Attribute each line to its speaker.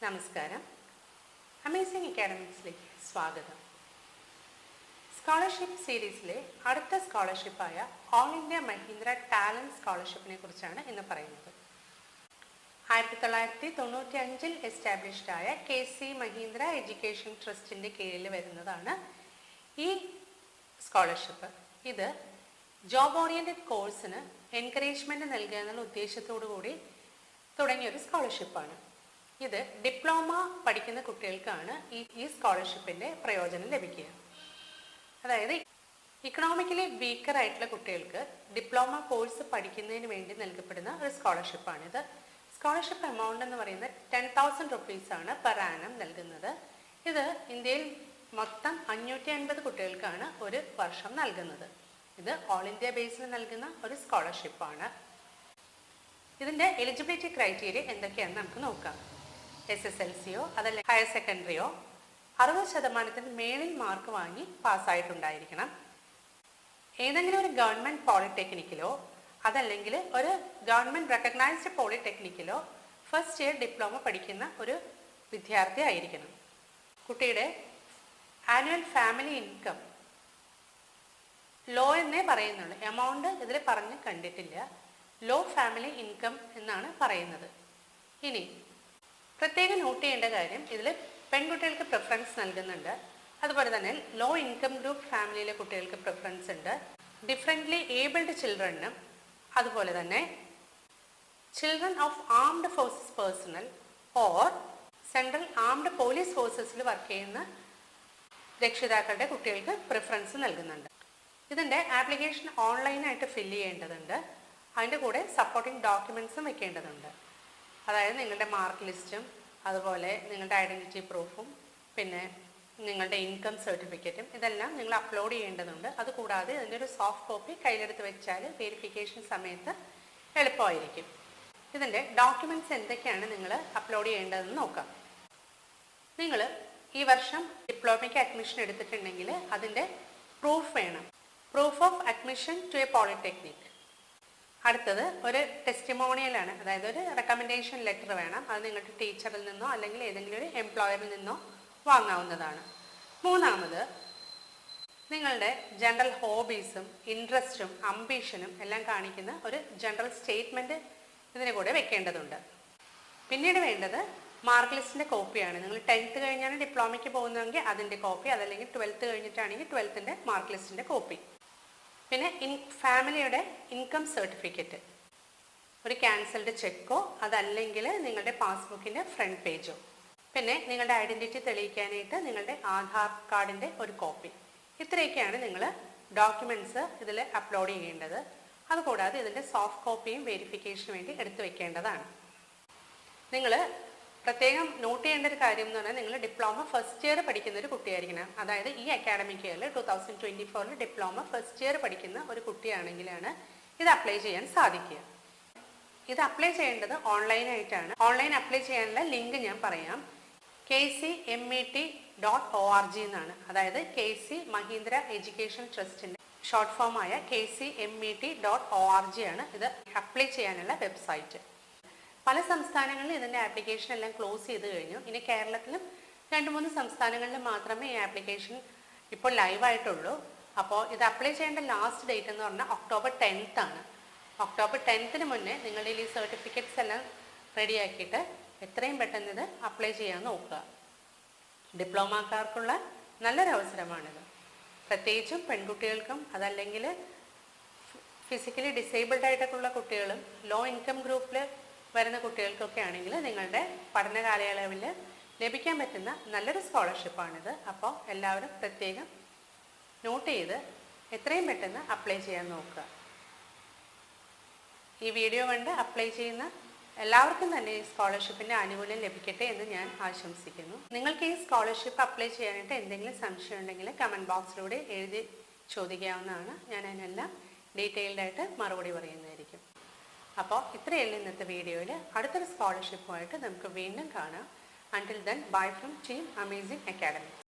Speaker 1: നമസ്കാരം. അമേസിംഗ് അക്കാഡമിക്സിലേക്ക് സ്വാഗതം. സ്കോളർഷിപ്പ് സീരീസിലെ അടുത്ത സ്കോളർഷിപ്പായ ഓൾ ഇന്ത്യ മഹീന്ദ്ര ടാലൻറ്റ് സ്കോളർഷിപ്പിനെ കുറിച്ചാണ് ഇന്ന് പറയുന്നത്. 1995 എസ്റ്റാബ്ലിഷ്ഡ് ആയ KC മഹീന്ദ്ര എഡ്യൂക്കേഷൻ ട്രസ്റ്റിൻ്റെ കീഴിൽ വരുന്നതാണ് ഈ സ്കോളർഷിപ്പ്. ഇത് ജോബ് ഓറിയൻറ്റഡ് കോഴ്സിന് എൻകറേജ്മെൻറ്റ് നൽകുക എന്നുള്ള ഉദ്ദേശത്തോടു കൂടി തുടങ്ങിയൊരു സ്കോളർഷിപ്പാണ്. ഇത് ഡിപ്ലോമ പഠിക്കുന്ന കുട്ടികൾക്കാണ് ഈ സ്കോളർഷിപ്പിൻ്റെ പ്രയോജനം ലഭിക്കുക. അതായത് ഇക്കണോമിക്കലി വീക്കർ ആയിട്ടുള്ള കുട്ടികൾക്ക് ഡിപ്ലോമ കോഴ്സ് പഠിക്കുന്നതിന് വേണ്ടി നൽകപ്പെടുന്ന ഒരു സ്കോളർഷിപ്പാണിത്. സ്കോളർഷിപ്പ് എമൗണ്ട് എന്ന് പറയുന്നത് 10,000 റുപ്പീസാണ് പെർ ആനം നൽകുന്നത്. ഇത് ഇന്ത്യയിൽ മൊത്തം 550 കുട്ടികൾക്കാണ് ഒരു വർഷം നൽകുന്നത്. ഇത് ഓൾ ഇന്ത്യ ബേസിൽ നൽകുന്ന ഒരു സ്കോളർഷിപ്പാണ്. ഇതിൻ്റെ എലിജിബിലിറ്റി ക്രൈറ്റീരിയ എന്തൊക്കെയാണെന്ന് നമുക്ക് നോക്കാം. SSLCയോ അതല്ല ഹയർ സെക്കൻഡറിയോ 60% മേളിൽ മാർക്ക് വാങ്ങി പാസ്സായിട്ടുണ്ടായിരിക്കണം. ഏതെങ്കിലും ഒരു ഗവൺമെൻറ് പോളിടെക്നിക്കിലോ അതല്ലെങ്കിൽ ഒരു ഗവൺമെൻറ് റെക്കഗ്നൈസ്ഡ് പോളിടെക്നിക്കിലോ ഫസ്റ്റ് ഇയർ ഡിപ്ലോമ പഠിക്കുന്ന ഒരു വിദ്യാർത്ഥി ആയിരിക്കണം. കുട്ടിയുടെ ആനുവൽ ഫാമിലി ഇൻകം ലോ എന്നേ പറയുന്നുള്ളൂ. എമൗണ്ട് ഇതിൽ പറഞ്ഞ് കണ്ടിട്ടില്ല. ലോ ഫാമിലി ഇൻകം എന്നാണ് പറയുന്നത്. ഇനി പ്രത്യേകം നോട്ട് ചെയ്യേണ്ട കാര്യം, ഇതിൽ പെൺകുട്ടികൾക്ക് പ്രിഫറൻസ് നൽകുന്നുണ്ട്. അതുപോലെ തന്നെ ലോ ഇൻകം ഗ്രൂപ്പ് ഫാമിലിയിലെ കുട്ടികൾക്ക് പ്രിഫറൻസ് ഉണ്ട്. ഡിഫറെൻ്റ്ലി ഏബിൾഡ് ചിൽഡ്രനും അതുപോലെ തന്നെ children of armed forces personnel or central armed police ഫോഴ്സസിൽ വർക്ക് ചെയ്യുന്ന രക്ഷിതാക്കളുടെ കുട്ടികൾക്ക് പ്രിഫറൻസ് നൽകുന്നുണ്ട്. ഇതിൻ്റെ ആപ്ലിക്കേഷൻ ഓൺലൈനായിട്ട് ഫില്ല് ചെയ്യേണ്ടതുണ്ട്. അതിൻ്റെ കൂടെ സപ്പോർട്ടിംഗ് ഡോക്യുമെൻറ്റ്സും വെക്കേണ്ടതുണ്ട്. അതായത് നിങ്ങളുടെ മാർക്ക് ലിസ്റ്റും അതുപോലെ നിങ്ങളുടെ ഐഡൻറ്റിറ്റി പ്രൂഫും പിന്നെ നിങ്ങളുടെ ഇൻകം സർട്ടിഫിക്കറ്റും ഇതെല്ലാം നിങ്ങൾ അപ്ലോഡ് ചെയ്യേണ്ടതുണ്ട്. അതുകൂടാതെ ഇതിൻ്റെ ഒരു സോഫ്റ്റ് കോപ്പി കയ്യിലെടുത്ത് വെച്ചാൽ വെരിഫിക്കേഷൻ സമയത്ത് എളുപ്പമായിരിക്കും. ഇതിൻ്റെ ഡോക്യുമെൻറ്റ്സ് എന്തൊക്കെയാണ് നിങ്ങൾ അപ്ലോഡ് ചെയ്യേണ്ടതെന്ന് നോക്കാം. നിങ്ങൾ ഈ വർഷം ഡിപ്ലോമയ്ക്ക് അഡ്മിഷൻ എടുത്തിട്ടുണ്ടെങ്കിൽ അതിൻ്റെ പ്രൂഫ് വേണം. Proof of admission to a polytechnic. അടുത്തത് ഒരു ടെസ്റ്റിമോണിയലാണ്, അതായത് ഒരു റെക്കമെൻഡേഷൻ ലെറ്റർ വേണം. അത് നിങ്ങളുടെ ടീച്ചറിൽ നിന്നോ അല്ലെങ്കിൽ ഏതെങ്കിലും ഒരു എംപ്ലോയറിൽ നിന്നോ വാങ്ങാവുന്നതാണ്. മൂന്നാമത് നിങ്ങളുടെ ജനറൽ ഹോബീസും ഇൻട്രസ്റ്റും അംബീഷനും എല്ലാം കാണിക്കുന്ന ഒരു ജനറൽ സ്റ്റേറ്റ്മെൻറ്റ് ഇതിന് കൂടെ വെക്കേണ്ടതുണ്ട്. പിന്നീട് വേണ്ടത് മാർക്ക് ലിസ്റ്റിൻ്റെ കോപ്പിയാണ്. നിങ്ങൾ 10th കഴിഞ്ഞാണ് ഡിപ്ലോമയ്ക്ക് പോകുന്നതെങ്കിൽ അതിൻ്റെ കോപ്പി, അതല്ലെങ്കിൽ 12th കഴിഞ്ഞിട്ടാണെങ്കിൽ 12th മാർക്ക് ലിസ്റ്റിൻ്റെ കോപ്പി. പിന്നെ ഫാമിലിയുടെ ഇൻകം സർട്ടിഫിക്കറ്റ്, ഒരു ക്യാൻസൽഡ് ചെക്കോ അതല്ലെങ്കിൽ നിങ്ങളുടെ പാസ്ബുക്കിൻ്റെ ഫ്രണ്ട് പേജോ. പിന്നെ നിങ്ങളുടെ ഐഡൻറ്റിറ്റി തെളിയിക്കാനായിട്ട് നിങ്ങളുടെ ആധാർ കാർഡിൻ്റെ ഒരു കോപ്പി. ഇത്രയൊക്കെയാണ് നിങ്ങൾ ഡോക്യുമെൻറ്റ്സ് ഇതിൽ അപ്ലോഡ് ചെയ്യേണ്ടത്. അതുകൂടാതെ ഇതിൻ്റെ സോഫ്റ്റ് കോപ്പിയും വെരിഫിക്കേഷന് വേണ്ടി എടുത്തു വെക്കേണ്ടതാണ്. നിങ്ങൾ പ്രത്യേകം നോട്ട് ചെയ്യേണ്ട ഒരു കാര്യം എന്ന് പറഞ്ഞാൽ, നിങ്ങൾ ഡിപ്ലോമ ഫസ്റ്റ് ഇയർ പഠിക്കുന്ന ഒരു കുട്ടിയായിരിക്കണം. അതായത് ഈ അക്കാഡമിക് ഇയറിൽ 2024 ഡിപ്ലോമ ഫസ്റ്റ് ഇയർ പഠിക്കുന്ന ഒരു കുട്ടിയാണെങ്കിലാണ് ഇത് അപ്ലൈ ചെയ്യാൻ സാധിക്കുക. ഇത് അപ്ലൈ ചെയ്യേണ്ടത് ഓൺലൈനായിട്ടാണ്. ഓൺലൈൻ അപ്ലൈ ചെയ്യാനുള്ള ലിങ്ക് ഞാൻ പറയാം. kcmet.org എന്നാണ്. അതായത് KC മഹീന്ദ്ര എഡ്യൂക്കേഷൻ ട്രസ്റ്റിൻ്റെ ഷോർട്ട് ഫോമായ kcmet.org ആണ് ഇത് അപ്ലൈ ചെയ്യാനുള്ള വെബ്സൈറ്റ്. പല സംസ്ഥാനങ്ങളിലും ഇതിൻ്റെ ആപ്ലിക്കേഷൻ എല്ലാം ക്ലോസ് ചെയ്ത് കഴിഞ്ഞു. ഇനി കേരളത്തിലും 2-3 സംസ്ഥാനങ്ങളിൽ മാത്രമേ ഈ ആപ്ലിക്കേഷൻ ഇപ്പോൾ ലൈവായിട്ടുള്ളൂ. അപ്പോൾ ഇത് അപ്ലൈ ചെയ്യേണ്ട ലാസ്റ്റ് ഡേറ്റ് എന്ന് പറഞ്ഞാൽ October 10th ആണ്. October 10th മുന്നേ നിങ്ങളുടെ ഈ സർട്ടിഫിക്കറ്റ്സ് എല്ലാം റെഡിയാക്കിയിട്ട് എത്രയും പെട്ടെന്ന് ഇത് അപ്ലൈ ചെയ്യാൻ നോക്കുക. ഡിപ്ലോമക്കാർക്കുള്ള നല്ലൊരു അവസരമാണിത്. പ്രത്യേകിച്ചും പെൺകുട്ടികൾക്കും അതല്ലെങ്കിൽ ഫിസിക്കലി ഡിസേബിൾഡ് ആയിട്ടൊക്കെയുള്ള കുട്ടികളും ലോ ഇൻകം ഗ്രൂപ്പിൽ വരുന്ന കുട്ടികൾക്കൊക്കെ ആണെങ്കിൽ നിങ്ങളുടെ പഠന കാലയളവിൽ ലഭിക്കാൻ പറ്റുന്ന നല്ലൊരു സ്കോളർഷിപ്പാണിത്. അപ്പോൾ എല്ലാവരും പ്രത്യേകം നോട്ട് ചെയ്ത് എത്രയും പെട്ടെന്ന് അപ്ലൈ ചെയ്യാൻ നോക്കുക. ഈ വീഡിയോ കണ്ട് അപ്ലൈ ചെയ്യുന്ന എല്ലാവർക്കും തന്നെ ഈ സ്കോളർഷിപ്പിൻ്റെ ആനുകൂല്യം ലഭിക്കട്ടെ എന്ന് ഞാൻ ആശംസിക്കുന്നു. നിങ്ങൾക്ക് ഈ സ്കോളർഷിപ്പ് അപ്ലൈ ചെയ്യാനായിട്ട് എന്തെങ്കിലും സംശയം ഉണ്ടെങ്കിൽ കമൻറ്റ് ബോക്സിലൂടെ എഴുതി ചോദിക്കാവുന്നതാണ്. ഞാൻ അതിനെല്ലാം ഡീറ്റെയിൽഡായിട്ട് മറുപടി പറയുന്നതായിരിക്കും. അപ്പോൾ ഇത്രയല്ല ഇന്നത്തെ വീഡിയോയിൽ. അടുത്തൊരു സ്കോളർഷിപ്പുമായിട്ട് നമുക്ക് വീണ്ടും കാണാം. Until then, bye from Team Amazing Academy.